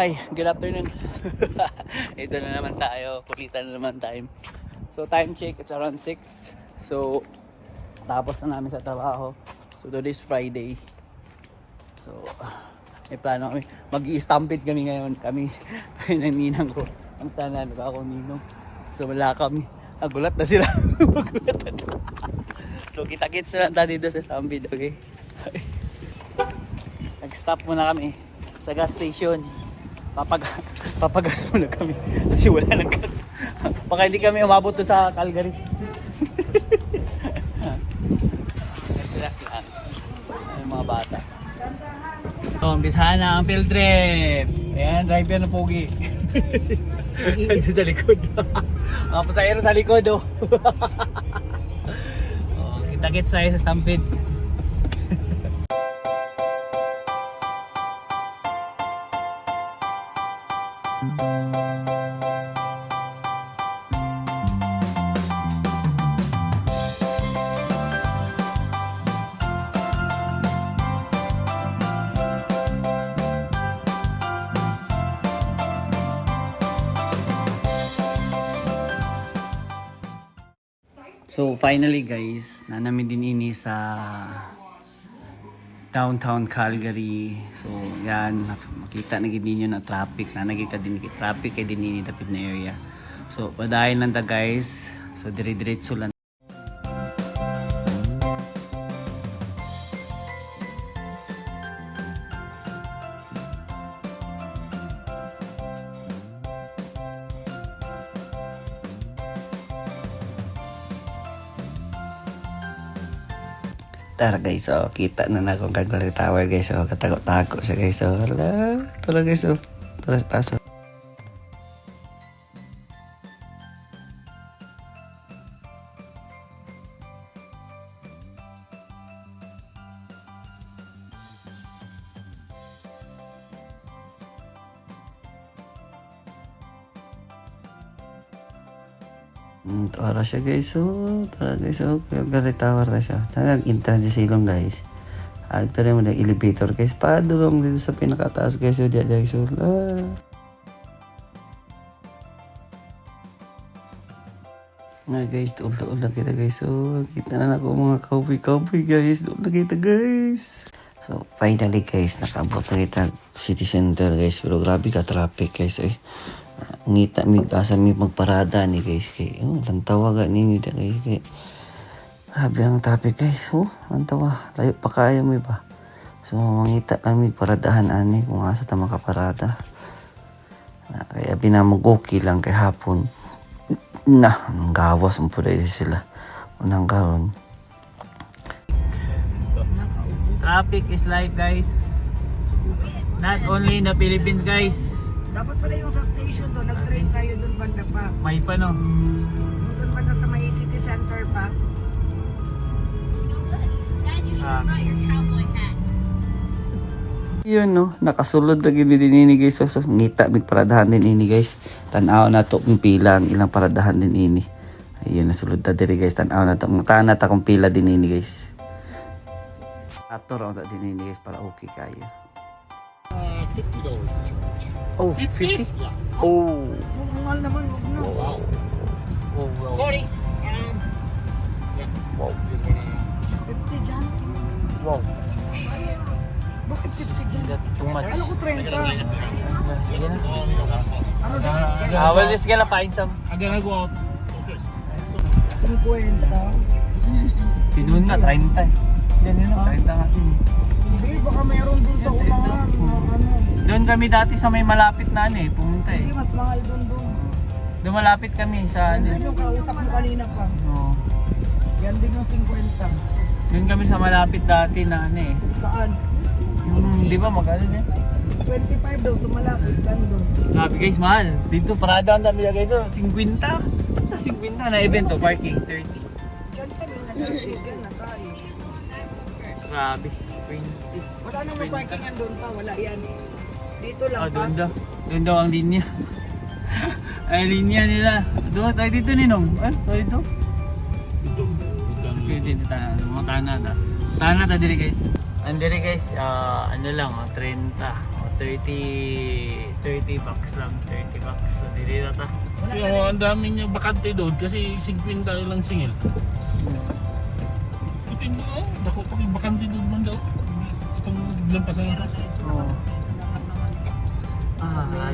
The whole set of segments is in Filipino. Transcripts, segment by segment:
Hi, good afternoon. Ito na naman tayo, kulitan na naman time. So time check, it's around 6. So tapos na namin sa trabaho. So today's Friday. So may plano kami, mag-i-stampede kami ngayon. Kami ng ninang ko, ang tanan ako ninong. So wala kami, nagulat na sila. So kita-kits na lang tayo dito sa stampede, okay? Nag-stop muna kami sa gas station. Papagas muna kami kasi wala nang gas. Baka hindi kami umabot to sa Calgary. Ay, mga bata. So, umpisahan na ang field trip. Ayan, driver na pogi. Ito sa likod. Mga pasahero sa likod, oh. Oh, kita-kits tayo sa stampede. So finally guys, na namin din ini sa downtown Calgary. So yan, makita na gid ninyo na traffic, na nagita din traffic kay din ini dapit na area. So padayon lang ta guys. So dire-diretso lang. Tara guys, so kita na akong Calgary Tower guys, so katago-tago siya guys, so hala, tara guys, so tara sa taas. Tara siya guys, so tara guys, so Calgary Tower na siya. Nag-entrance sa silong guys. Ito rin mo na elevator guys, padulong dito sa pinakataas guys, so diya guys, so nga guys, doon lang kita guys, so kita na ako mga cowboy guys, doon lang kita guys. So finally guys, nakaabot na kita city center guys, pero grabe ka traffic guys, eh. Ngita mi asa mi magparada ni guys kay lantawa ga ninyo da kay grabe ang traffic guys, lantawa layo pa kayo mi ba, so mangita kami paradahan ani kung asa ta makaparada na, kaya binamog-okay lang kay hapon na anong gawas mo po dahil sila unang karon. Traffic is life guys, not only in the Philippines guys. Dapat pala yung sa station doon, nag-train tayo doon banda pa. May pa no? Doon banda sa may city center pa. Yun no, nakasulod lagi din ini guys. So ngita big paradahan din ini guys. Tan-aw na to kung pila ang ilang paradahan din ini. Ayun nasulod ta diri guys, tan-aw na to. Tana ta kung pila din ini guys. Ato ra ta din ini guys para okay kayo. $50 per charge. Oh, 50? Yeah. Oh. Mahal naman, wag na. Wow. Oh, wow. 40. Yeah. Wow. Just wanna... 50 dyan. Wow. Bakit 50 dyan? That's too much. Ano ko 30? Ano daw? We're just gonna find some. I'm gonna go out. 50. Pinun na, 30 eh. Yan yun, 30 natin. Hindi, baka mayroon dun sa unahan. Ano. Doon kami dati sa may malapit na ano eh, pumunta eh. Hindi, mas mahal dun dun. Doon malapit kami sa ano. Yan yung kausap mo kanina pa. Oo. Yan din yung 50. Doon kami sa malapit dati na ano eh. Saan? Yung, di ba magkano eh? 25 daw sa malapit. Saan dun? Grabe guys, mahal. Dito parada ang dami na guys, oh, 50. 50 na event to, parking 30. Diyan kami nag-trade. Diyan na tayo. Grabe, 20. Wala namang parkingan doon pa. Wala yan. Dito lang pa. Doon daw. Doon daw ang linya. Ay, linya nila. Doon, tayo dito ninong. Tayo dito. Ito. Pwede dito tayo. Mga Canada. Canada diri guys. Andiri guys, ano lang, 30 o 30 bucks lang, 30 bucks. So, dili na ta. Pero ang dami niya bakante doon kasi 50 lang singil. Depende ko, dako pa yung bakante doon man daw. Itong lampasan ito.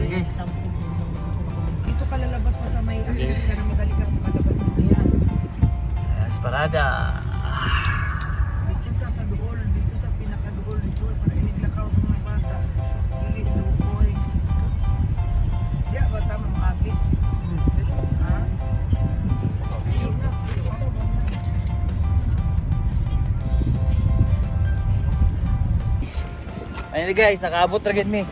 Guys. Dito ka lalabas pa sa may access ka na madali kang makalabas mo yan. Esparada. Dito sa duol, dito sa pinakaduol, dito para iniglakaw sa mga bata. Dili lukoy. Diya ba tama magi? Ha? Ayun na, ito ba na? Ayun guys, nakaabot ra gid mi.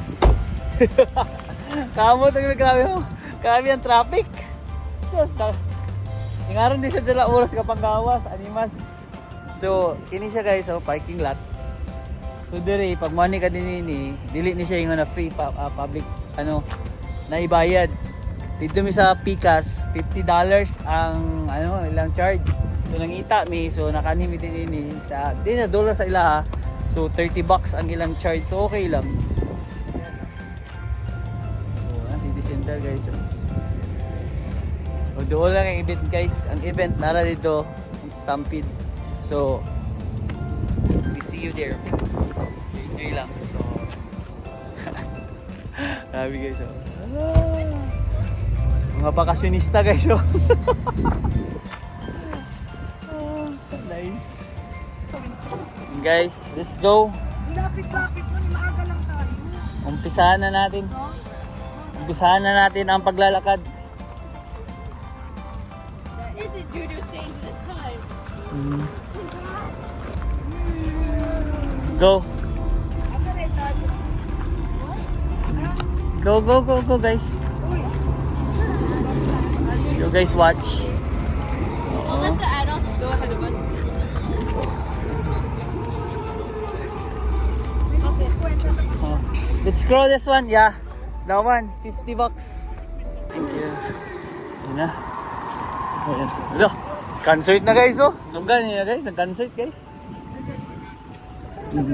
Kaabot ra gid, grabe mo. Grabe ang traffic. Sus, ingaron din sa dala oras kapag gawas, animas. So, kini siya guys, parking lot. So dire pag money ka dinini, dili ni siya yung na free public naibayad. Dito mi sa Picas, $50 ang ilang charge. So nangita mi, so nakanimi dinini sa di na dollar sa ila ha. So $30 ang ilang charge. So okay lang. So City Center guys. So doon lang ang event guys. Ang event nara dito, Stampede. So we see you there. Enjoy lang. So grabe guys. So mga bakasyonista guys. So nice. Guys, let's go. Lapit-lapit mo, maaga lang tayo. Umpisahan na natin. Umpisahan na natin ang paglalakad. That isn't Juju stage this time. Go. Asa na yung tayo? Go guys. Uy! You guys watch. I'll let the adults go ahead of us. Oh. Let's scroll this one, yeah. That one, $50. Thank you. Yun na. Ayan. Alo, concert na guys, oh. Tunggan niya guys, nag-concert guys. Yeah.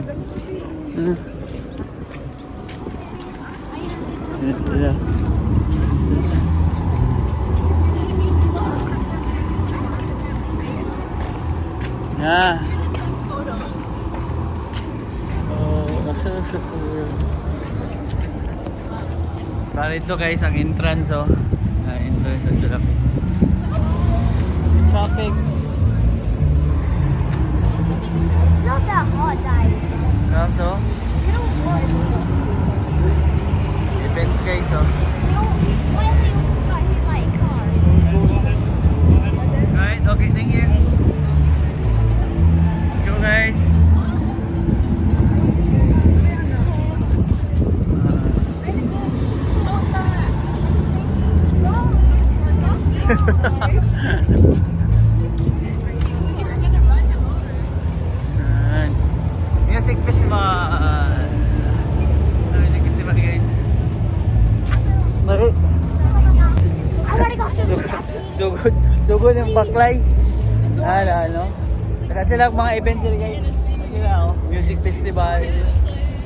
Yeah. Ito guys ang entrance entrance ng traffic. Traffic. It's not that hot, guys. So, events guys Slightly almost got hit by a car. Right, okay, thank you. Go guys. Music festival. Music festival guys. Mari. I already got some stuff. Sugod yung baklay. Saka sila mga event dito guys. Sila music festival.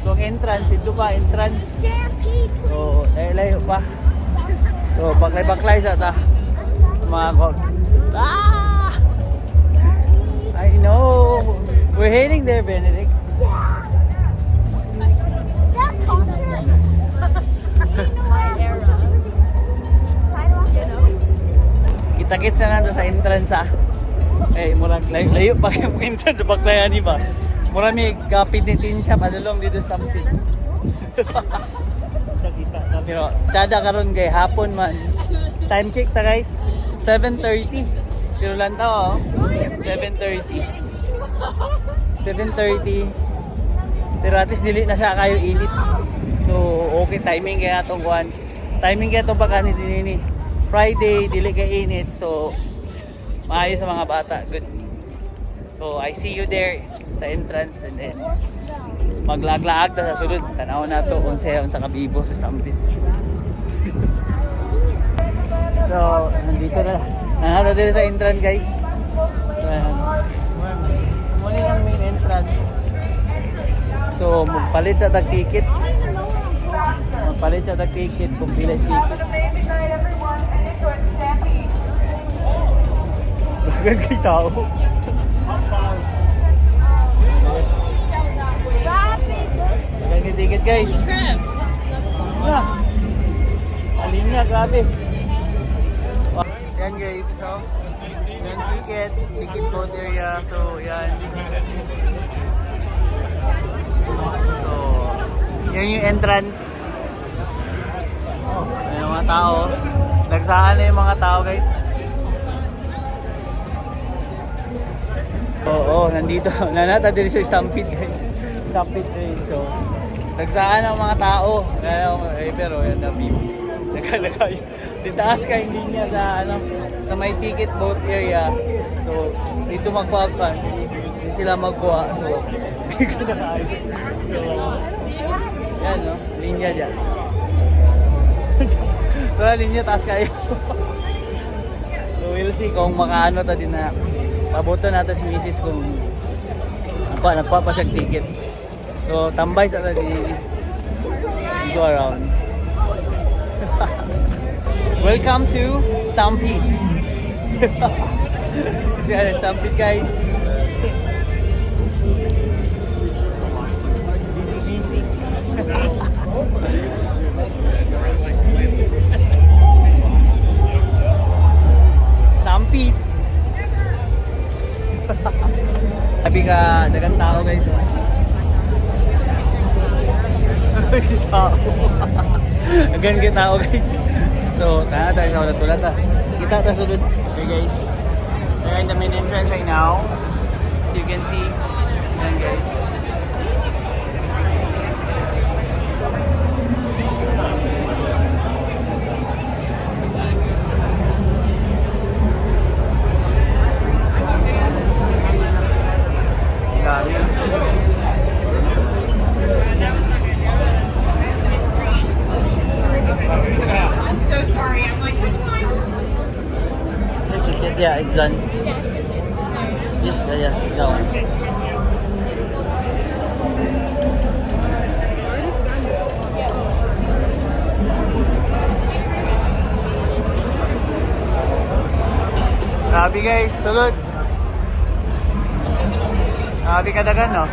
So ang entrance, ito pa entrance. Stampede. So layo pa. So baklay sa ta. Mga gogs. I know. We're heading there, Benedict. Yeah. Is that a concert? Sidewalk, you know? Kita-kits na lang sa entrance murag layo pa kayo entrance sa baklayan ni ba? Murag may kapit ni tin shop adulong dito sa Stampede. Kita pero tada karon kay hapon man. Time check ta guys. 7:30. Pero lang tao 7:30. 7:30. Pero at least dili na siya kayo init. So okay timing kaya atong kuan. Timing kaya itong bakani din ini. Friday dili kay init. So maayos sa mga bata. Good. So I see you there sa entrance and then maglaglaag ta sa sulod. Tanaw na to unsa kabibo sa Stampede. So nandito na. Nandito din sa entrance guys. Muna yung main entrance. So magpalit sa tag ticket. Palit sa ticket kung pila ticket. Bagan kay tao. Bagan kay ticket guys. Na. Alinya, grabe. Yan guys, so. Yan ticket boat area. So, yan. So, yan yung entrance. Yan yung mga tao. Nagsaan na yung mga tao guys. Oo, nandito. Nanata din sa Stampede guys. Stampede train. So, nagsaan ang mga tao. Pero yan na view. Nakalagay. Ditaas ka yung linya sa sa may ticket boat area. So, dito magkuha ka. Hindi sila magkuha. So, bigla na kayo. So, yan no, linya dyan. So, linya, taas kayo. So, we'll see kung makaano ta din na paboto natin si Mrs. kung nagpa pa siyang ticket. So, tambay sa din. Go around. Welcome to Stampede. Stampede guys. Busy. Stampede. Sabi ka, dagang tao guys. Agan kita tao guys. So, tayo sa wala tulad ah. Kita ta sunod. Okay guys. We're in the main entrance right now. As you can see. Ayan guys. I'm so sorry. I'm like, which one? Yeah, it's done. Yeah, this is. Just, yeah, that one. Grabe guys, sulod. Grabe kadagan no.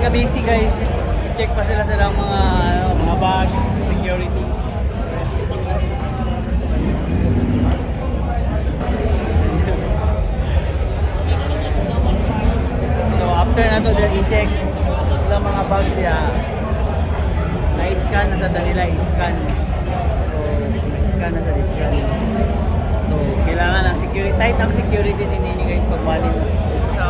Ka-busy guys. Check pa sila sa mga bags, security. So after na to, then i-check sila mga bags niya. Na-scan na sa nila, i-scan. So, i-scan na sa i-scan. So, kailangan ng security. Tight ang security din guys pag mali mo. So,